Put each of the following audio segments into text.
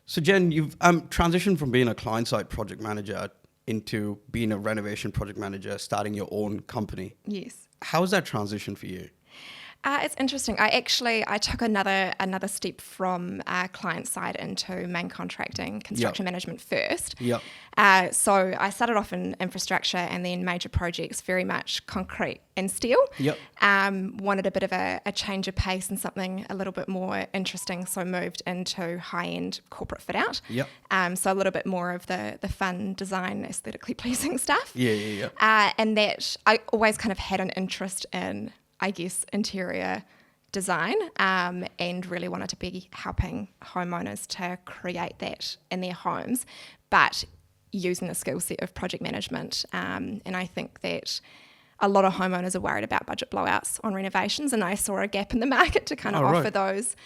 So Jen, you've transitioned from being a client-side project manager into being a renovation project manager, starting your own company. Yes. How's that transition for you? It's interesting. I took another step from client side into main contracting, construction management first. Yep. So I started off in infrastructure and then major projects, very much concrete and steel. Yep. Wanted a bit of a change of pace and something a little bit more interesting, so moved into high-end corporate fit-out. Yep. So a little bit more of the fun design, aesthetically pleasing stuff. Yeah. And that I always kind of had an interest in, I guess, interior design, and really wanted to be helping homeowners to create that in their homes, but using the skill set of project management. And I think that a lot of homeowners are worried about budget blowouts on renovations, and I saw a gap in the market to kind of offer those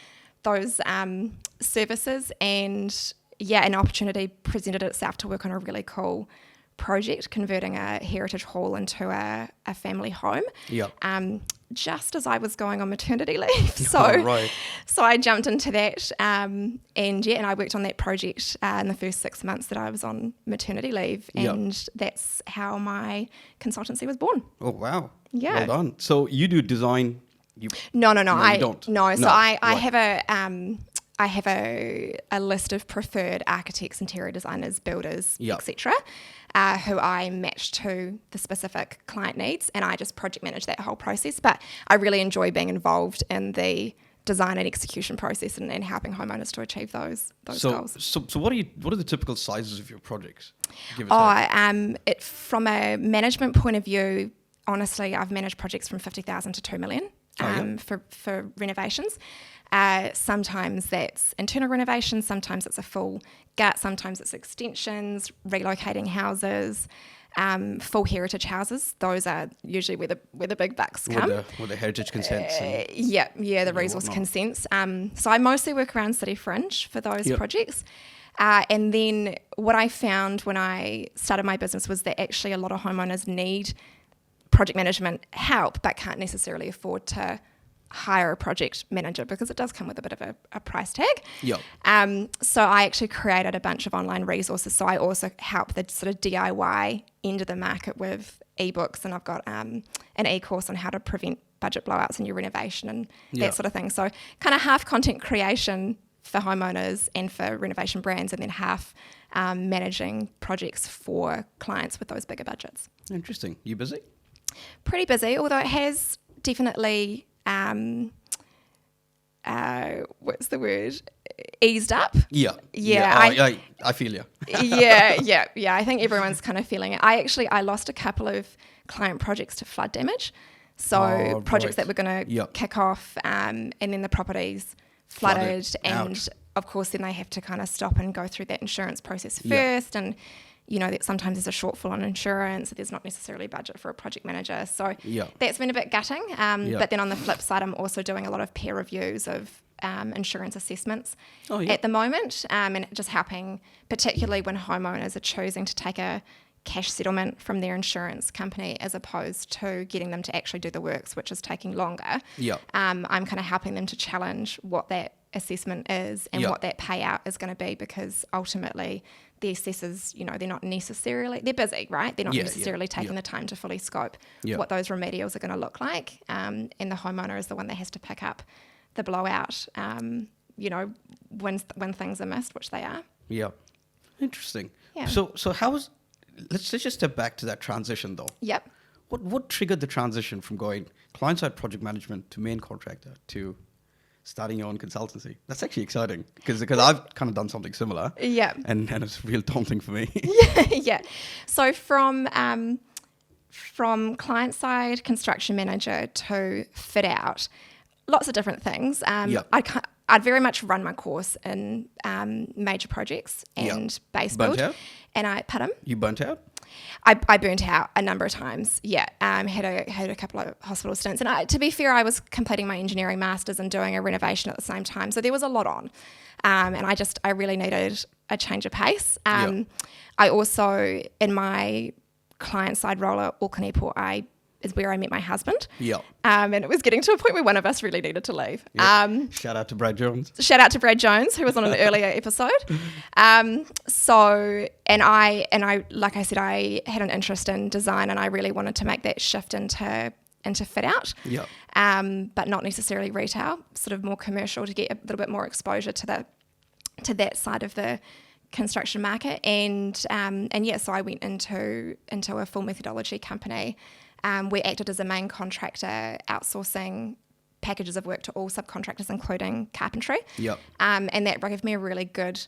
services. And an opportunity presented itself to work on a really cool project, converting a heritage hall into a family home. Just as I was going on maternity leave. So I jumped into that, and I worked on that project in the first 6 months that I was on maternity leave, and that's how my consultancy was born. Oh, wow. Yeah. Well done. So you do design? No, you don't. No, so I have a list of preferred architects, interior designers, builders, etc., who I match to the specific client needs, and I just project manage that whole process. But I really enjoy being involved in the design and execution process and helping homeowners to achieve those goals. So what are the typical sizes of your projects? From a management point of view, honestly, I've managed projects from 50,000 to 2 million for renovations. Sometimes that's internal renovations, sometimes it's a full gut, sometimes it's extensions, relocating houses, full heritage houses. Those are usually where the big bucks come. With the heritage consents. The resource consents. So I mostly work around City Fringe for those projects. And then what I found when I started my business was that actually a lot of homeowners need project management help but can't necessarily afford to hire a project manager because it does come with a bit of a price tag. So I actually created a bunch of online resources. So I also help the sort of DIY end of the market with ebooks, and I've got an e-course on how to prevent budget blowouts in your renovation and that sort of thing. So kind of half content creation for homeowners and for renovation brands, and then half managing projects for clients with those bigger budgets. Interesting. You busy? Pretty busy, although it has definitely what's the word? Eased up. I feel you. Yeah. I think everyone's kind of feeling it. I lost a couple of client projects to flood damage. So projects that were going to kick off, and then the properties flooded. And of course then they have to kind of stop and go through that insurance process first. And that sometimes there's a shortfall on insurance, so there's not necessarily budget for a project manager. So that's been a bit gutting. But then on the flip side, I'm also doing a lot of peer reviews of insurance assessments at the moment, and just helping, particularly when homeowners are choosing to take a cash settlement from their insurance company as opposed to getting them to actually do the works, which is taking longer. I'm kind of helping them to challenge what that assessment is and what that payout is going to be, because ultimately the assessors, they're not necessarily, they're busy, right? They're not necessarily taking the time to fully scope what those remedials are going to look like. And the homeowner is the one that has to pick up the blowout, when things are missed, which they are. Yeah. Interesting. Yeah. So let's just step back to that transition though. Yep. What triggered the transition from going client-side project management to main contractor to starting your own consultancy? That's actually exciting because I've kind of done something similar. Yeah. And it's real daunting for me. Yeah. So from client-side construction manager to fit out, lots of different things. I'd very much run my course in major projects and base build. Burnt out? And pardon? You burnt out? I burnt out a number of times. Had a couple of hospital stints, and to be fair, I was completing my engineering masters and doing a renovation at the same time, so there was a lot on, and I really needed a change of pace. I also, in my client side role at Auckland Airport, I is where I met my husband. Yeah. And it was getting to a point where one of us really needed to leave. Yep. Shout out to Brad Jones. Shout out to Brad Jones, who was on an earlier episode. So, and I, like I said, I had an interest in design, and I really wanted to make that shift into fit out. Yeah. But not necessarily retail, sort of more commercial, to get a little bit more exposure to that side of the construction market. And yeah, so I went into a full methodology company. We acted as a main contractor, outsourcing packages of work to all subcontractors, including carpentry. Yep. And that gave me a really good,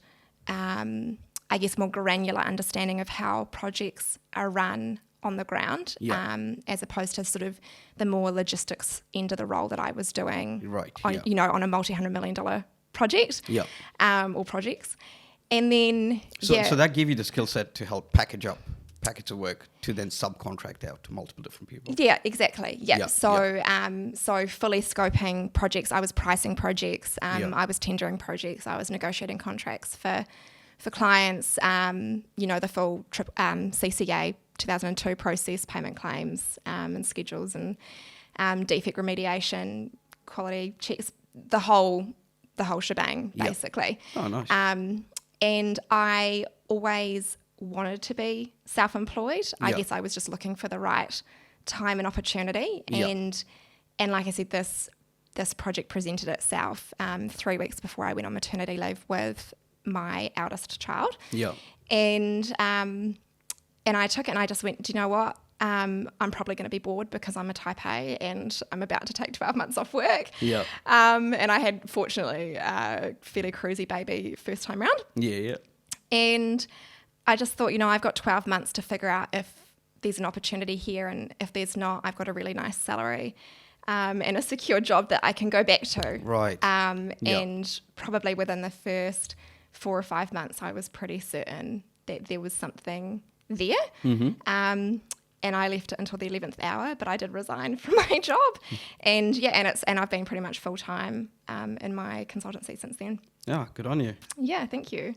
I guess, more granular understanding of how projects are run on the ground, as opposed to sort of the more logistics end of the role that I was doing, on a multi-$100 million project, or projects. And then, so that gave you the skill set to help package of work to then subcontract out to multiple different people. Yeah, exactly. Yeah. So fully scoping projects. I was pricing projects. I was tendering projects. I was negotiating contracts for clients. The full CCA 2002 process, payment claims and schedules, and defect remediation, quality checks, the whole shebang, basically. Oh, nice. And I always wanted to be self-employed. I guess I was just looking for the right time and opportunity. And like I said, this project presented itself 3 weeks before I went on maternity leave with my eldest child. Yeah. And I took it, and I just went, do you know what? I'm probably going to be bored because I'm a type A and I'm about to take 12 months off work. Yeah. And I had, fortunately, a fairly cruisy baby first time round. Yeah. And I just thought, I've got 12 months to figure out if there's an opportunity here, and if there's not, I've got a really nice salary and a secure job that I can go back to. Right. And probably within the first 4 or 5 months, I was pretty certain that there was something there. Mm-hmm. And I left it until the 11th hour, but I did resign from my job. And I've been pretty much full time in my consultancy since then. Yeah, good on you. Yeah, thank you.